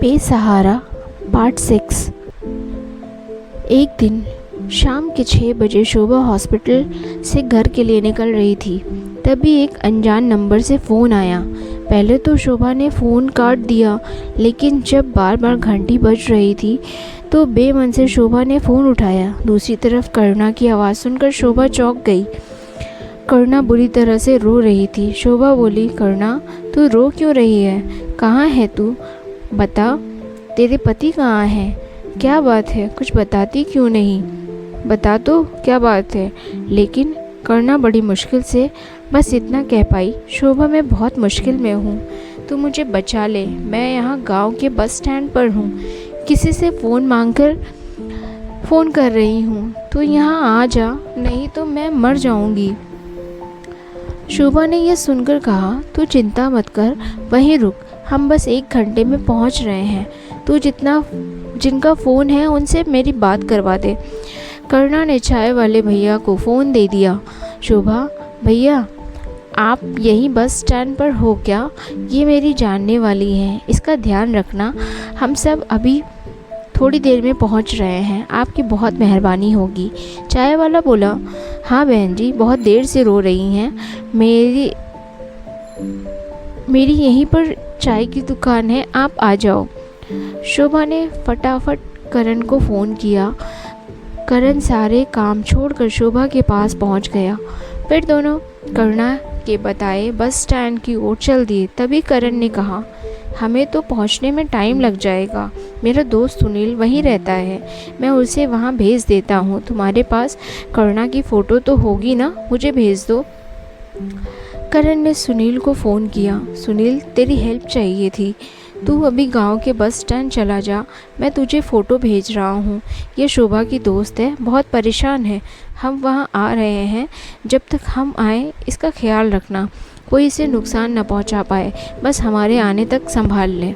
बेसहारा पार्ट 6। एक दिन शाम के 6 बजे शोभा हॉस्पिटल से घर के लिए निकल रही थी। तभी एक अनजान नंबर से फ़ोन आया। पहले तो शोभा ने फ़ोन काट दिया, लेकिन जब बार बार घंटी बज रही थी तो बेमन से शोभा ने फ़ोन उठाया। दूसरी तरफ करुणा की आवाज़ सुनकर शोभा चौंक गई। करुणा बुरी तरह से रो रही थी। शोभा बोली, करुणा तू रो क्यों रही है? कहाँ है तू? बता, तेरे पति कहाँ हैं? क्या बात है, कुछ बताती क्यों नहीं? बता तो, क्या बात है? लेकिन करुणा बड़ी मुश्किल से बस इतना कह पाई, शोभा मैं बहुत मुश्किल में हूँ, तू मुझे बचा ले। मैं यहाँ गांव के बस स्टैंड पर हूँ, किसी से फ़ोन कर रही हूँ, तू यहाँ आ जा, नहीं तो मैं मर जाऊँगी। शोभा ने यह सुनकर कहा, तू चिंता मत कर, वहीं रुक, हम बस 1 घंटे में पहुंच रहे हैं। तू जिनका फ़ोन है उनसे मेरी बात करवा दे। करुणा ने चाय वाले भैया को फ़ोन दे दिया। शोभा, भैया आप यहीं बस स्टैंड पर हो क्या? ये मेरी जानने वाली हैं, इसका ध्यान रखना। हम सब अभी थोड़ी देर में पहुंच रहे हैं, आपकी बहुत मेहरबानी होगी। चाय वाला बोला, हाँ बहन जी, बहुत देर से रो रही हैं। मेरी यहीं पर चाय की दुकान है, आप आ जाओ। शोभा ने फटाफट करण को फ़ोन किया। करण सारे काम छोड़कर शोभा के पास पहुंच गया। फिर दोनों करुणा के बताए बस स्टैंड की ओर चल दिए। तभी करण ने कहा, हमें तो पहुंचने में टाइम लग जाएगा। मेरा दोस्त सुनील वहीं रहता है, मैं उसे वहां भेज देता हूं। तुम्हारे पास करुणा की फ़ोटो तो होगी ना, मुझे भेज दो। करण ने सुनील को फ़ोन किया। सुनील, तेरी हेल्प चाहिए थी, तू अभी गांव के बस स्टैंड चला जा, मैं तुझे फ़ोटो भेज रहा हूँ। ये शोभा की दोस्त है, बहुत परेशान है, हम वहाँ आ रहे हैं। जब तक हम आए इसका ख्याल रखना, कोई इसे नुकसान न पहुँचा पाए, बस हमारे आने तक संभाल ले।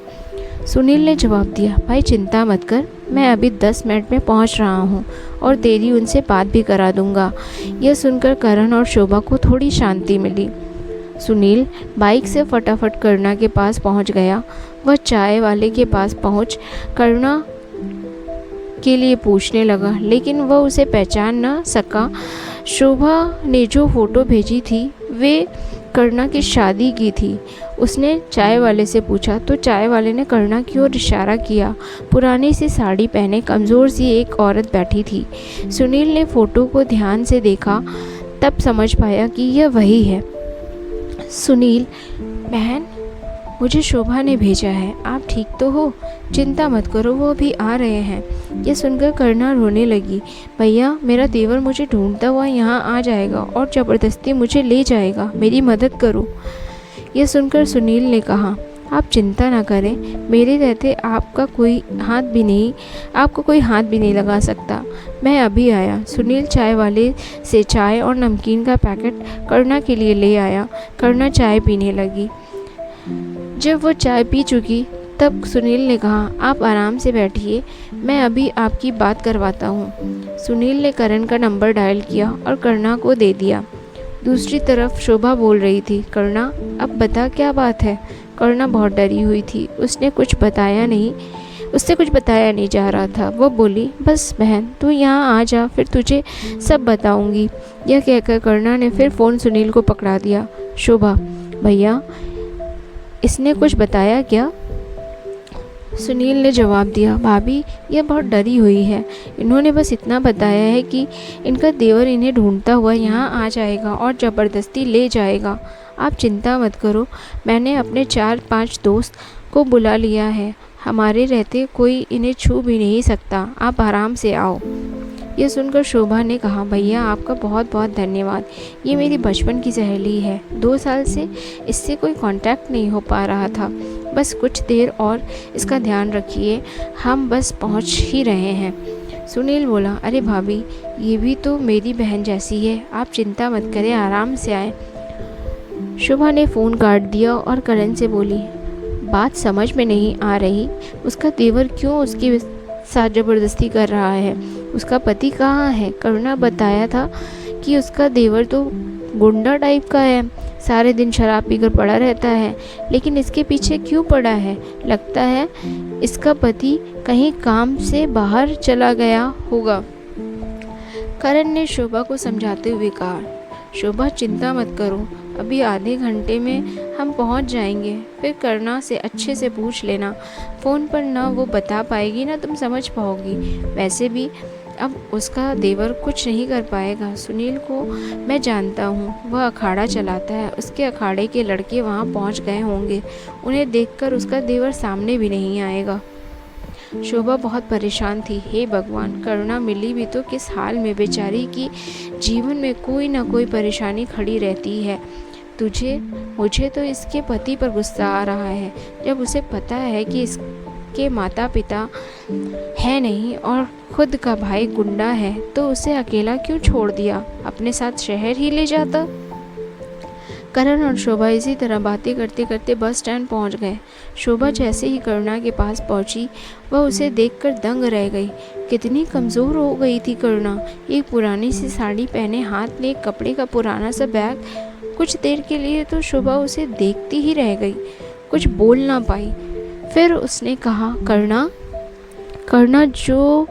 सुनील ने जवाब दिया, भाई चिंता मत कर, मैं अभी 10 मिनट में पहुँच रहा हूँ और तेरी उनसे बात भी करा दूँगा। यह सुनकर करण और शोभा को थोड़ी शांति मिली। सुनील बाइक से फटाफट करुणा के पास पहुंच गया। वह चाय वाले के पास पहुंच करुणा के लिए पूछने लगा, लेकिन वह उसे पहचान न सका। शोभा ने जो फ़ोटो भेजी थी वे करुणा की शादी की थी। उसने चाय वाले से पूछा तो चाय वाले ने करुणा की ओर इशारा किया। पुरानी सी साड़ी पहने कमज़ोर सी एक औरत बैठी थी। सुनील ने फ़ोटो को ध्यान से देखा, तब समझ पाया कि यह वही है। सुनील, बहन मुझे शोभा ने भेजा है, आप ठीक तो हो? चिंता मत करो, वो अभी आ रहे हैं। ये सुनकर करुणा रोने लगी। भैया मेरा देवर मुझे ढूंढता हुआ यहाँ आ जाएगा और ज़बरदस्ती मुझे ले जाएगा, मेरी मदद करो। यह सुनकर सुनील ने कहा, आप चिंता ना करें, मेरे रहते आपको कोई हाथ भी नहीं लगा सकता। मैं अभी आया। सुनील चाय वाले से चाय और नमकीन का पैकेट करुणा के लिए ले आया। करुणा चाय पीने लगी। जब वो चाय पी चुकी तब सुनील ने कहा, आप आराम से बैठिए, मैं अभी आपकी बात करवाता हूँ। सुनील ने करण का नंबर डायल किया और करुणा को दे दिया। दूसरी तरफ शोभा बोल रही थी, करुणा अब बता क्या बात है? करुणा बहुत डरी हुई थी, उससे कुछ बताया नहीं जा रहा था। वो बोली, बस बहन तू यहाँ आ जा, फिर तुझे सब बताऊंगी। यह कहकर करुणा ने फिर फ़ोन सुनील को पकड़ा दिया। शोभा, भैया इसने कुछ बताया क्या? सुनील ने जवाब दिया, भाभी यह बहुत डरी हुई है, इन्होंने बस इतना बताया है कि इनका देवर इन्हें ढूंढता हुआ यहाँ आ जाएगा और ज़बरदस्ती ले जाएगा। आप चिंता मत करो, मैंने अपने 4-5 दोस्त को बुला लिया है, हमारे रहते कोई इन्हें छू भी नहीं सकता, आप आराम से आओ। यह सुनकर शोभा ने कहा, भैया आपका बहुत बहुत धन्यवाद, ये मेरी बचपन की सहेली है, 2 साल से इससे कोई कांटेक्ट नहीं हो पा रहा था, बस कुछ देर और इसका ध्यान रखिए, हम बस पहुंच ही रहे हैं। सुनील बोला, अरे भाभी ये भी तो मेरी बहन जैसी है, आप चिंता मत करें, आराम से आए। शोभा ने फ़ोन काट दिया और करण से बोली, बात समझ में नहीं आ रही, उसका देवर क्यों उसके साथ ज़बरदस्ती कर रहा है? उसका पति कहाँ है? करुणा बताया था कि उसका देवर तो गुंडा टाइप का है, सारे दिन शराब पीकर पड़ा रहता है, लेकिन इसके पीछे क्यों पड़ा है? लगता है इसका पति कहीं काम से बाहर चला गया होगा। करण ने शोभा को समझाते हुए कहा, शोभा चिंता मत करो, अभी आधे घंटे में हम पहुंच जाएंगे। फिर करना से अच्छे से पूछ लेना, फ़ोन पर ना वो बता पाएगी ना तुम समझ पाओगी। वैसे भी अब उसका देवर कुछ नहीं कर पाएगा। सुनील को मैं जानता हूँ, वह अखाड़ा चलाता है, उसके अखाड़े के लड़के वहाँ पहुँच गए होंगे। उन्हें देखकर उसका देवर सामने भी नहीं आएगा। शोभा बहुत परेशान थी। हे भगवान, करुणा मिली भी तो किस हाल में, बेचारी की जीवन में कोई ना कोई परेशानी खड़ी रहती है। मुझे तो इसके पति पर गुस्सा आ रहा है, जब उसे पता है कि इसके माता पिता है नहीं और खुद का भाई गुंडा है, तो उसे अकेला क्यों छोड़ दिया, अपने साथ शहर ही ले जाता। करण और शोभा इसी तरह बातें करते करते बस स्टैंड पहुंच गए। शोभा जैसे ही करुणा के पास पहुंची, वह उसे देखकर दंग रह गई। कितनी कमज़ोर हो गई थी करुणा। एक पुरानी सी साड़ी पहने, हाथ में एक कपड़े का पुराना सा बैग। कुछ देर के लिए तो शोभा उसे देखती ही रह गई, कुछ बोल ना पाई। फिर उसने कहा, करुणा जो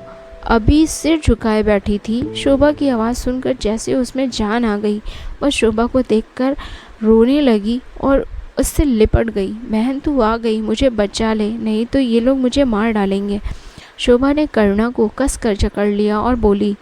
अभी सिर झुकाए बैठी थी। शोभा की आवाज़ सुनकर जैसे उसमें जान आ गई, वह शोभा को देखकर रोने लगी और उससे लिपट गई। बहन तू आ गई, मुझे बचा ले, नहीं तो ये लोग मुझे मार डालेंगे। शोभा ने करुणा को कस कर जकड़ लिया और बोली,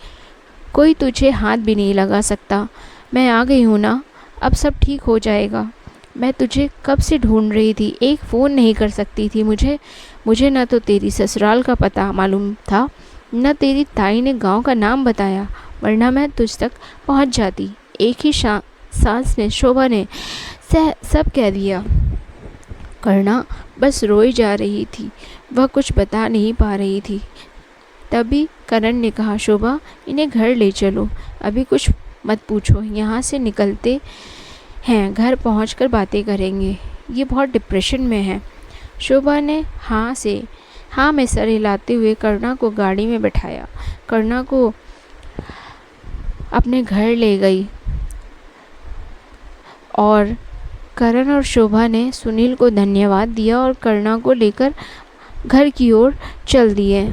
कोई तुझे हाथ भी नहीं लगा सकता। मैं आ गई हूँ ना, अब सब ठीक हो जाएगा। मैं तुझे कब से ढूंढ रही थी, एक फ़ोन नहीं कर सकती थी। मुझे न तो तेरी ससुराल का पता मालूम था, न तेरी ताई ने गांव का नाम बताया, वरना मैं तुझ तक पहुंच जाती। एक ही सांस में शोभा ने सब कह दिया। करुणा बस रोई जा रही थी, वह कुछ बता नहीं पा रही थी। तभी करण ने कहा, शोभा इन्हें घर ले चलो, अभी कुछ मत पूछो, यहाँ से निकलते हैं, घर पहुंचकर बातें करेंगे। ये बहुत डिप्रेशन में है। शोभा ने हाँ में सर हिलाते हुए करुणा को गाड़ी में बैठाया, करुणा को अपने घर ले गई और करण और शोभा ने सुनील को धन्यवाद दिया और करुणा को लेकर घर की ओर चल दिए।